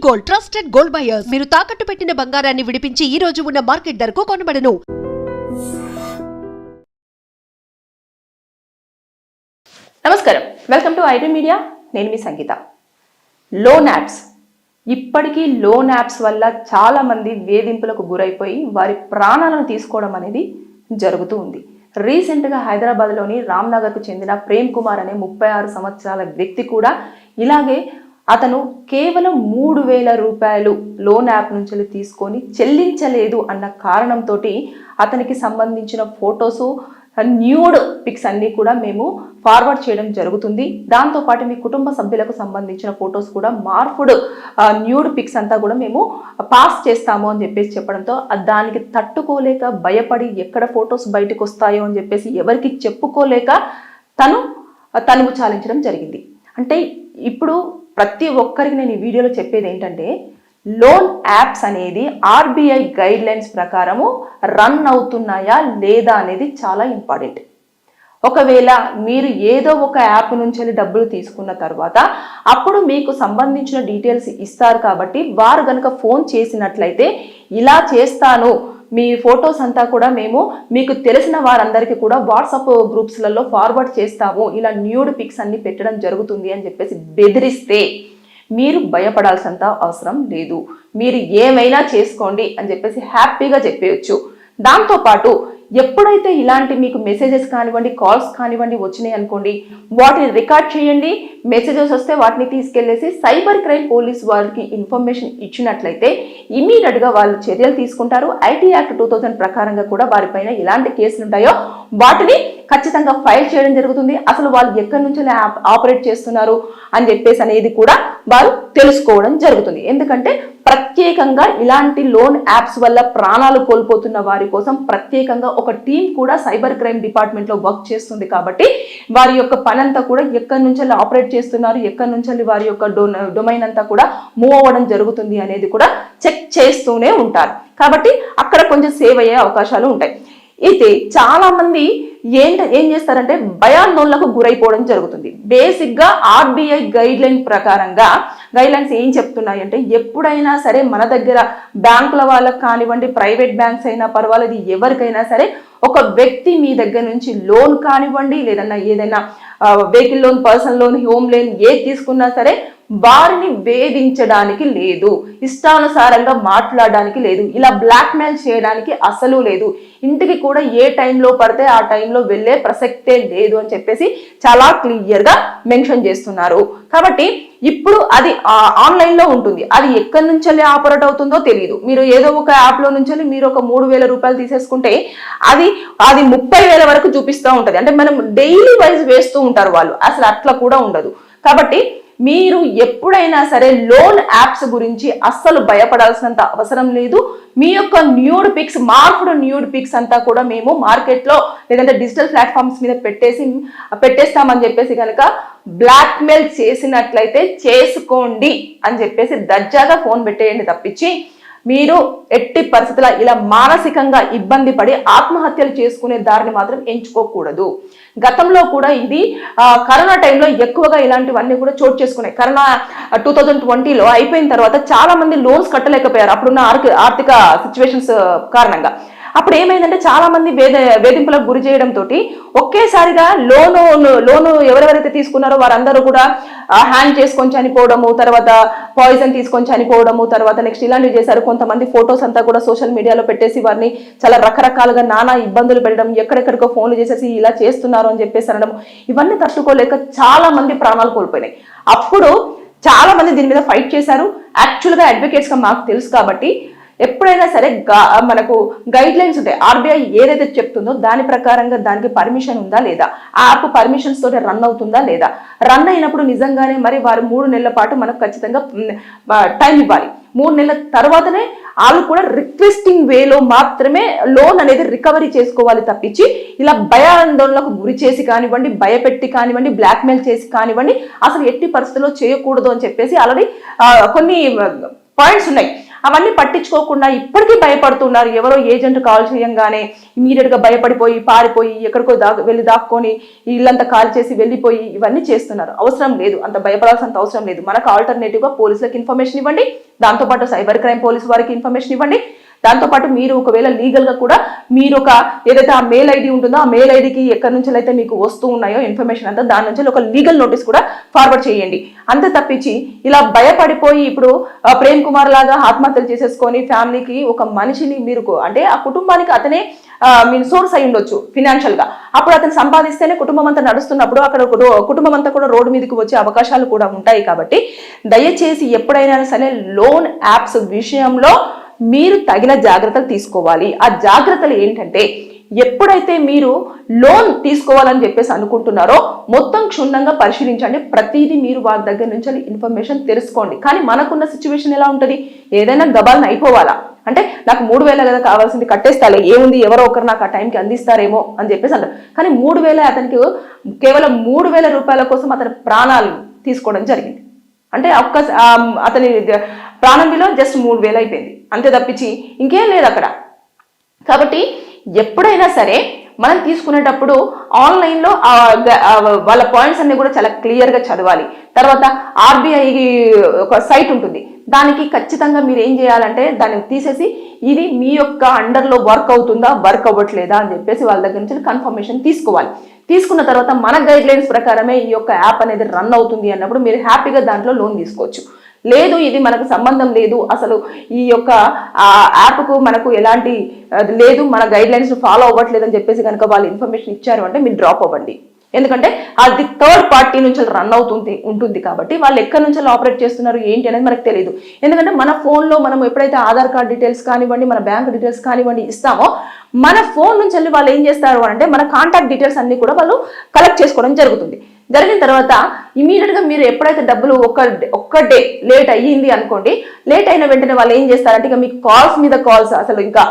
Gold trusted gold buyers మీరు తాకట్టు పెట్టిన బంగారాన్ని విడిపించి ఈ రోజు ఉన్న మార్కెట్ ధరకు కొనబడను. నమస్కారం, వెల్కమ్ టు ఐటీ మీడియా. నేను మీ సంగీత. లోన్ యాప్స్, ఇప్పటికీ లోన్ యాప్స్ వల్ల చాలా మంది వేధింపులకు గురైపోయి వారి ప్రాణాలను తీసుకోవడం అనేది జరుగుతూ ఉంది. రీసెంట్గా హైదరాబాద్లోని రామ్నగర్కు చెందిన ప్రేమ్ కుమార్ అనే 36 సంవత్సరాల వ్యక్తి కూడా ఇలాగే అతను కేవలం 3,000 రూపాయలు లోన్ యాప్ నుంచి తీసుకొని చెల్లించలేదు అన్న కారణంతో అతనికి సంబంధించిన ఫొటోసు, న్యూడ్ పిక్స్ అన్నీ కూడా మేము ఫార్వర్డ్ చేయడం జరుగుతుంది. దాంతోపాటు మీ కుటుంబ సభ్యులకు సంబంధించిన ఫొటోస్ కూడా మార్పుడ్ న్యూడ్ పిక్స్ అంతా కూడా మేము పాస్ చేస్తాము అని చెప్పేసి చెప్పడంతో దానికి తట్టుకోలేక భయపడి ఎక్కడ ఫొటోస్ బయటకు వస్తాయో అని చెప్పేసి ఎవరికి చెప్పుకోలేక తనువు చాలించడం జరిగింది. అంటే ఇప్పుడు ప్రతి ఒక్కరికి నేను ఈ వీడియోలో చెప్పేది ఏంటంటే, లోన్ యాప్స్ అనేది ఆర్బీఐ గైడ్ లైన్స్ ప్రకారము రన్ అవుతున్నాయా లేదా అనేది చాలా ఇంపార్టెంట్. ఒకవేళ మీరు ఏదో ఒక యాప్ నుంచి డబ్బులు తీసుకున్న తర్వాత అప్పుడు మీకు సంబంధించిన డీటెయిల్స్ ఇస్తారు కాబట్టి వారు కనుక ఫోన్ చేసినట్లయితే ఇలా చేస్తాను, మీ ఫొటోస్ అంతా కూడా మేము మీకు తెలిసిన వారందరికీ కూడా వాట్సాప్ గ్రూప్స్లలో ఫార్వర్డ్ చేస్తాము, ఇలా న్యూడ్ పిక్స్ అన్ని పెట్టడం జరుగుతుంది అని చెప్పేసి బెదిరిస్తే మీరు భయపడాల్సినంత అవసరం లేదు. మీరు ఏమైనా చేసుకోండి అని చెప్పేసి హ్యాపీగా చెప్పేయచ్చు. దాంతోపాటు ఎప్పుడైతే ఇలాంటి మీకు మెసేజెస్ కానివ్వండి, కాల్స్ కానివ్వండి వచ్చినాయి అనుకోండి, వాటిని రికార్డ్ చేయండి. మెసేజెస్ వస్తే వాటిని తీసుకెళ్లేసి సైబర్ క్రైమ్ పోలీస్ వాళ్ళకి ఇన్ఫర్మేషన్ ఇచ్చినట్లయితే ఇమీడియట్గా వాళ్ళు చర్యలు తీసుకుంటారు. ఐటీ యాక్ట్ 2000 ప్రకారంగా కూడా వారిపైన ఎలాంటి కేసులు ఉంటాయో వాటిని ఖచ్చితంగా ఫైల్ చేయడం జరుగుతుంది. అసలు వాళ్ళు ఎక్కడి నుంచి ఆపరేట్ చేస్తున్నారు అని చెప్పేసి అనేది కూడా వారు తెలుసుకోవడం జరుగుతుంది. ఎందుకంటే ప్రత్యేకంగా ఇలాంటి లోన్ యాప్స్ వల్ల ప్రాణాలు కోల్పోతున్న వారి కోసం ప్రత్యేకంగా ఒక టీం కూడా సైబర్ క్రైమ్ డిపార్ట్మెంట్ లో వర్క్ చేస్తుంది. కాబట్టి వారి యొక్క పని అంతా కూడా ఎక్కడి నుంచి ఆపరేట్ చేస్తున్నారు, ఎక్కడి నుంచి వారి యొక్క డొమైన్ అంతా కూడా మూవ్ అవ్వడం జరుగుతుంది అనేది కూడా చెక్ చేస్తూనే ఉంటారు. కాబట్టి అక్కడ కొంచెం సేవ్ అయ్యే అవకాశాలు ఉంటాయి. అయితే చాలా మంది ఏం చేస్తారంటే భయాందోళనకు గురైపోవడం జరుగుతుంది. బేసిక్ గా ఆర్బీఐ గైడ్ లైన్ ప్రకారంగా గైడ్ లైన్స్ ఏం చెప్తున్నాయంటే, ఎప్పుడైనా సరే మన దగ్గర బ్యాంకుల వాళ్ళకి కానివ్వండి, ప్రైవేట్ బ్యాంక్స్ అయినా పర్వాలేదు, ఎవరికైనా సరే ఒక వ్యక్తి మీ దగ్గర నుంచి లోన్ కానివ్వండి, లేదన్నా ఏదైనా vehicle loan, personal loan, home loan ఏది తీసుకున్నా సరే వారిని వేధించడానికి లేదు, ఇష్టానుసారంగా మాట్లాడడానికి లేదు, ఇలా బ్లాక్మెయిల్ చేయడానికి అసలు లేదు, ఇంటికి కూడా ఏ టైంలో పడితే ఆ టైంలో వెళ్ళే ప్రసక్తే లేదు అని చెప్పేసి చాలా క్లియర్గా మెన్షన్ చేస్తున్నారు. కాబట్టి ఇప్పుడు అది ఆన్లైన్ లో ఉంటుంది. అది ఎక్కడి నుంచి ఆపరేట్ అవుతుందో తెలియదు. మీరు ఏదో ఒక యాప్ లో నుంచి మీరు ఒక 3,000 రూపాయలు తీసేసుకుంటే అది 30,000 వరకు చూపిస్తూ ఉంటది. అంటే మనం డైలీ వైజ్ వేస్తూ ఉంటారు వాళ్ళు, అసలు అట్లా కూడా ఉండదు. కాబట్టి మీరు ఎప్పుడైనా సరే లోన్ యాప్స్ గురించి అస్సలు భయపడాల్సినంత అవసరం లేదు. మీ యొక్క న్యూడ్ పిక్స్, మార్పుడు న్యూడ్ పిక్స్ అంతా కూడా మేము మార్కెట్లో లేదంటే డిజిటల్ ప్లాట్ఫామ్స్ మీద పెట్టేస్తామని చెప్పేసి కనుక బ్లాక్మెయిల్ చేసినట్లయితే చేసుకోండి అని చెప్పేసి దర్జాగా ఫోన్ పెట్టేయండి తప్పించి మీరు ఎట్టి పరిస్థితుల్లో ఇలా మానసికంగా ఇబ్బంది పడి ఆత్మహత్యలు చేసుకునే దారిని మాత్రం ఎంచుకోకూడదు. గతంలో కూడా ఇది కరోనా టైంలో ఎక్కువగా ఇలాంటివన్నీ కూడా చోటు చేసుకున్నాయి. కరోనా 2020లో అయిపోయిన తర్వాత చాలా మంది లోన్స్ కట్టలేకపోయారు అప్పుడున్న ఆర్థిక సిచ్యువేషన్స్ కారణంగా. అప్పుడు ఏమైందంటే చాలా మంది వేధింపులకు గురి చేయడంతో ఒకేసారిగా లోను ఎవరెవరైతే తీసుకున్నారో వారందరూ కూడా హ్యాంగ్ చేసుకొని చనిపోవడము, తర్వాత పాయిజన్ తీసుకొని చనిపోవడము, తర్వాత నెక్స్ట్ ఇలాంటివి చేశారు. కొంతమంది ఫొటోస్ అంతా కూడా సోషల్ మీడియాలో పెట్టేసి వారిని చాలా రకరకాలుగా నానా ఇబ్బందులు పెట్టడం, ఎక్కడెక్కడికో ఫోన్లు చేసేసి ఇలా చేస్తున్నారు అని చెప్పేసి అనడం, ఇవన్నీ తట్టుకోలేక చాలా మంది ప్రాణాలు కోల్పోయినాయి. అప్పుడు చాలా మంది దీని మీద ఫైట్ చేశారు. యాక్చువల్గా అడ్వకేట్స్ గా మాకు తెలుసు కాబట్టి ఎప్పుడైనా సరే మనకు గైడ్ లైన్స్ ఉంటాయి. ఆర్బీఐ ఏదైతే చెప్తుందో దాని ప్రకారంగా దానికి పర్మిషన్ ఉందా లేదా, ఆ యాప్ పర్మిషన్స్ తోటి రన్ అవుతుందా లేదా, రన్ అయినప్పుడు నిజంగానే మరి వారు 3 నెలల పాటు మనకు ఖచ్చితంగా టైం ఇవ్వాలి. 3 నెలల తర్వాతనే వాళ్ళు కూడా రిక్వెస్టింగ్ వేలో మాత్రమే లోన్ అనేది రికవరీ చేసుకోవాలి తప్పించి ఇలా భయాందోళనకు గురి చేసి కానివ్వండి, భయపెట్టి కానివ్వండి, బ్లాక్మెయిల్ చేసి కానివ్వండి అసలు ఎట్టి పరిస్థితుల్లో చేయకూడదు అని చెప్పేసి ఆల్రెడీ కొన్ని పాయింట్స్ ఉన్నాయి. అవన్నీ పట్టించుకోకుండా ఇప్పటికీ భయపడుతున్నారు. ఎవరో ఏజెంట్ కాల్ చేయంగానే ఇమీడియట్ గా భయపడిపోయి పారిపోయి ఎక్కడికో వెళ్ళి దాక్కొని ఇల్లంతా కాల్ చేసి వెళ్ళిపోయి ఇవన్నీ చేస్తున్నారు. అవసరం లేదు, అంత భయపడాల్సినంత అవసరం లేదు. మనకు ఆల్టర్నేటివ్ గా పోలీసులకు ఇన్ఫర్మేషన్ ఇవ్వండి, దాంతోపాటు సైబర్ క్రైమ్ పోలీసు వారికి ఇన్ఫర్మేషన్ ఇవ్వండి. దాంతోపాటు మీరు ఒకవేళ లీగల్ గా కూడా మీరు ఒక ఏదైతే ఆ మెయిల్ ఐడి ఉంటుందో ఆ మెయిల్ ఐడికి ఎక్కడి నుంచి అయితే మీకు వస్తూ ఉన్నాయో ఇన్ఫర్మేషన్ అంతా దాని నుంచి ఒక లీగల్ నోటీస్ కూడా ఫార్వర్డ్ చేయండి. అంతే తప్పించి ఇలా భయపడిపోయి ఇప్పుడు ప్రేమ్ కుమార్ లాగా ఆత్మహత్యలు చేసేసుకొని ఫ్యామిలీకి ఒక మనిషిని మీరు అంటే ఆ కుటుంబానికి అతనే మీరు సోర్స్ అయి ఉండొచ్చు ఫినాన్షియల్ గా. అప్పుడు అతను సంపాదిస్తేనే కుటుంబం అంతా నడుస్తున్నప్పుడు అక్కడ కుటుంబం అంతా కూడా రోడ్డు మీదకి వచ్చే అవకాశాలు కూడా ఉంటాయి. కాబట్టి దయచేసి ఎప్పుడైనా సరే లోన్ యాప్స్ విషయంలో మీరు తగిన జాగ్రత్తలు తీసుకోవాలి. ఆ జాగ్రత్తలు ఏంటంటే ఎప్పుడైతే మీరు లోన్ తీసుకోవాలని చెప్పేసి అనుకుంటున్నారో మొత్తం క్షుణ్ణంగా పరిశీలించండి. ప్రతిదీ మీరు వారి దగ్గర నుంచి ఇన్ఫర్మేషన్ తెలుసుకోండి. కానీ మనకున్న సిచ్యువేషన్ ఎలా ఉంటుంది, ఏదైనా గబాలను అయిపోవాలా అంటే నాకు 3,000 కదా కావాల్సింది కట్టేస్తాలే, ఏముంది ఎవరో ఒకరు నాకు ఆ టైంకి అందిస్తారేమో అని చెప్పేసి అంటారు. కానీ 3,000 అతనికి కేవలం 3,000 రూపాయల కోసం అతని ప్రాణాలు తీసుకోవడం జరిగింది. అంటే అతని ప్రాణం విలువ జస్ట్ 3,000 అయిపోయింది, అంతే తప్పించి ఇంకేం లేదు అక్కడ. కాబట్టి ఎప్పుడైనా సరే మనం తీసుకునేటప్పుడు ఆన్లైన్లో వాళ్ళ పాయింట్స్ అన్ని కూడా చాలా క్లియర్గా చదవాలి. తర్వాత ఆర్బీఐ ఒక సైట్ ఉంటుంది, దానికి ఖచ్చితంగా మీరు ఏం చేయాలంటే దాన్ని తీసేసి ఇది మీ యొక్క అండర్లో వర్క్ అవుతుందా వర్క్ అవ్వట్లేదా అని చెప్పేసి వాళ్ళ దగ్గర నుంచి కన్ఫర్మేషన్ తీసుకోవాలి. తీసుకున్న తర్వాత మన గైడ్ లైన్స్ ప్రకారమే ఈ యొక్క యాప్ అనేది రన్ అవుతుంది అన్నప్పుడు మీరు హ్యాపీగా దాంట్లో లోన్ తీసుకోవచ్చు. లేదు ఇది మనకు సంబంధం లేదు, అసలు ఈ యొక్క యాప్కు మనకు ఎలాంటి లేదు, మన గైడ్ లైన్స్ ఫాలో అవ్వట్లేదు అని చెప్పేసి కనుక వాళ్ళు ఇన్ఫర్మేషన్ ఇచ్చారు అంటే మీరు డ్రాప్ అవ్వండి. ఎందుకంటే అది థర్డ్ పార్టీ నుంచి రన్ ఉంటుంది కాబట్టి వాళ్ళు ఎక్కడి నుంచి ఆపరేట్ చేస్తున్నారు ఏంటి అనేది మనకు తెలియదు. ఎందుకంటే మన ఫోన్లో మనం ఎప్పుడైతే ఆధార్ కార్డ్ డీటెయిల్స్ కానివ్వండి, మన బ్యాంక్ డీటెయిల్స్ కానివ్వండి ఇస్తామో మన ఫోన్ నుంచి వెళ్ళి వాళ్ళు ఏం చేస్తారు అంటే మన కాంటాక్ట్ డీటెయిల్స్ అన్ని కూడా వాళ్ళు కలెక్ట్ చేసుకోవడం జరుగుతుంది. జరిగిన తర్వాత ఇమీడియట్ గా మీరు ఎప్పుడైతే డబ్బులు ఒక్క డే లేట్ అయ్యింది అనుకోండి, లేట్ అయిన వెంటనే వాళ్ళు ఏం చేస్తారంటే ఇక మీకు కాల్స్ మీద కాల్స్, అసలు ఇంకా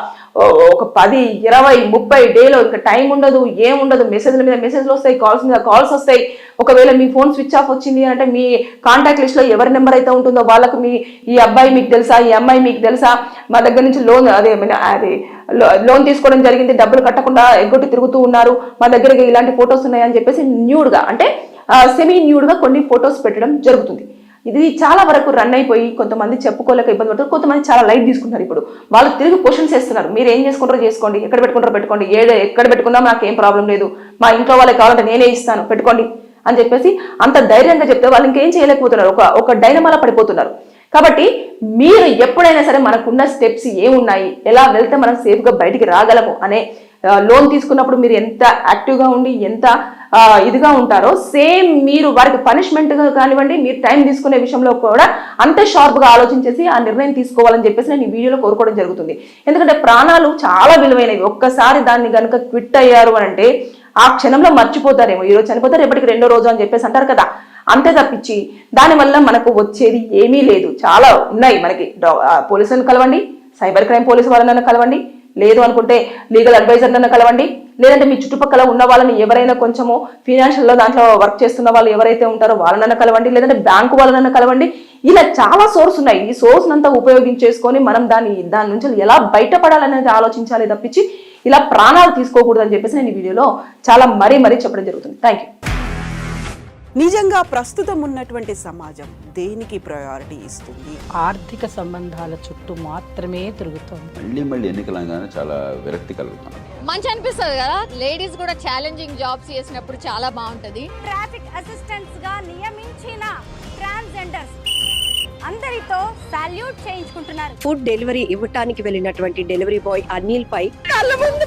ఒక 10, 20, 30 డేలో ఇంకా టైం ఉండదు, ఏముండదు, మెసేజ్ల మీద మెసేజ్లు వస్తాయి, కాల్స్ మీద కాల్స్ వస్తాయి. ఒకవేళ మీ ఫోన్ స్విచ్ ఆఫ్ వచ్చింది అంటే మీ కాంటాక్ట్ లిస్ట్ లో ఎవరి నెంబర్ అయితే ఉంటుందో వాళ్ళకు ఈ అబ్బాయి మీకు తెలుసా, ఈ అమ్మాయి మీకు తెలుసా, మా దగ్గర నుంచి లోన్ తీసుకోవడం జరిగింది, డబ్బులు కట్టకుండా ఎగ్గొట్టి తిరుగుతూ ఉన్నారు, మా దగ్గర ఇలాంటి ఫొటోస్ ఉన్నాయి అని చెప్పేసి న్యూడ్గా అంటే సెమీ న్యూడ్గా కొన్ని ఫొటోస్ పెట్టడం జరుగుతుంది. ఇది చాలా వరకు రన్ అయిపోయి కొంతమంది చెప్పుకోలేక ఇబ్బంది పడుతారు, కొంతమంది చాలా లైట్ తీసుకుంటున్నారు. ఇప్పుడు వాళ్ళు తిరిగి క్వశ్చన్స్ వేస్తున్నారు, మీరు ఏం చేసుకుంటారో చేసుకోండి, ఎక్కడ పెట్టుకుంటారో పెట్టుకోండి, ఎక్కడ పెట్టుకున్నా నాకు ఏం ప్రాబ్లం లేదు, మా ఇంట్లో వాళ్ళకి కావాలంటే నేనే ఇస్తాను పెట్టుకోండి అని చెప్పేసి అంత ధైర్యంగా చెప్తే వాళ్ళు ఇంకేం చేయలేకపోతున్నారు, ఒక డైనమాలా పడిపోతున్నారు. కాబట్టి మీరు ఎప్పుడైనా సరే మనకున్న స్టెప్స్ ఏమున్నాయి, ఎలా వెళ్తే మనం సేఫ్గా బయటికి రాగలము అనే లోన్ తీసుకున్నప్పుడు మీరు ఎంత యాక్టివ్గా ఉండి ఎంత ఇదిగా ఉంటారో సేమ్ మీరు వారికి పనిష్మెంట్గా కానివ్వండి, మీరు టైం తీసుకునే విషయంలో కూడా అంతే షార్ప్గా ఆలోచించేసి ఆ నిర్ణయం తీసుకోవాలని చెప్పేసి నేను ఈ వీడియోలో కోరుకోవడం జరుగుతుంది. ఎందుకంటే ప్రాణాలు చాలా విలువైనవి. ఒక్కసారి దాన్ని కనుక క్విట్ అయ్యారు అని అంటే ఆ క్షణంలో మర్చిపోతారేమో, ఈరోజు చనిపోతారు రేపటికి 2వ రోజు అని చెప్పేసి అంటారు కదా, అంతే తప్పించి దానివల్ల మనకు వచ్చేది ఏమీ లేదు. చాలా ఉన్నాయి మనకి. పోలీసులను కలవండి, సైబర్ క్రైమ్ పోలీసు వాళ్ళనైనా కలవండి, లేదు అనుకుంటే లీగల్ అడ్వైజర్లను కలవండి, లేదంటే మీ చుట్టుపక్కల ఉన్న వాళ్ళని ఎవరైనా కొంచెము ఫినాన్షియల్లో దాంట్లో వర్క్ చేస్తున్న వాళ్ళు ఎవరైతే ఉంటారో వాళ్ళనైనా కలవండి, లేదంటే బ్యాంకు వాళ్ళనైనా కలవండి. ఇలా చాలా సోర్స్ ఉన్నాయి. ఈ సోర్స్ అంతా ఉపయోగించేసుకొని మనం దాని నుంచి ఎలా బయటపడాలనేది ఆలోచించాలి తప్పించి ఇలా ప్రాణాలు తీసుకోకూడదు అని చెప్పేసి నేను ఈ వీడియోలో చాలా మరీ చెప్పడం జరుగుతుంది. Thank you. నిజంగా ప్రస్తుతం ఉన్నటువంటి సమాజం దేనికి ప్రయారిటీ ఇస్తుంది? ఆర్థిక సంబంధాల చుట్టూ మాత్రమే తిరుగుతుంది. మళ్ళీ ఎన్నికలంగానే చాలా విరక్తి కలుగుతాను. మంచి అనిపిస్తుంది కదా, లేడీస్ కూడా ఛాలెంజింగ్ జాబ్స్ చేసినప్పుడు చాలా బాగుంటది. ట్రాఫిక్ అసిస్టెంట్స్ గా నియమించిన ట్రాన్స్జెండర్స్ అందరితో సాల్యూట్ చేయించుకుంటున్నారు. ఫుడ్ డెలివరీ ఇవ్వటానికి వెళ్ళినటువంటి డెలివరీ బాయ్ అనిల్ పై కళ్ళ ముందు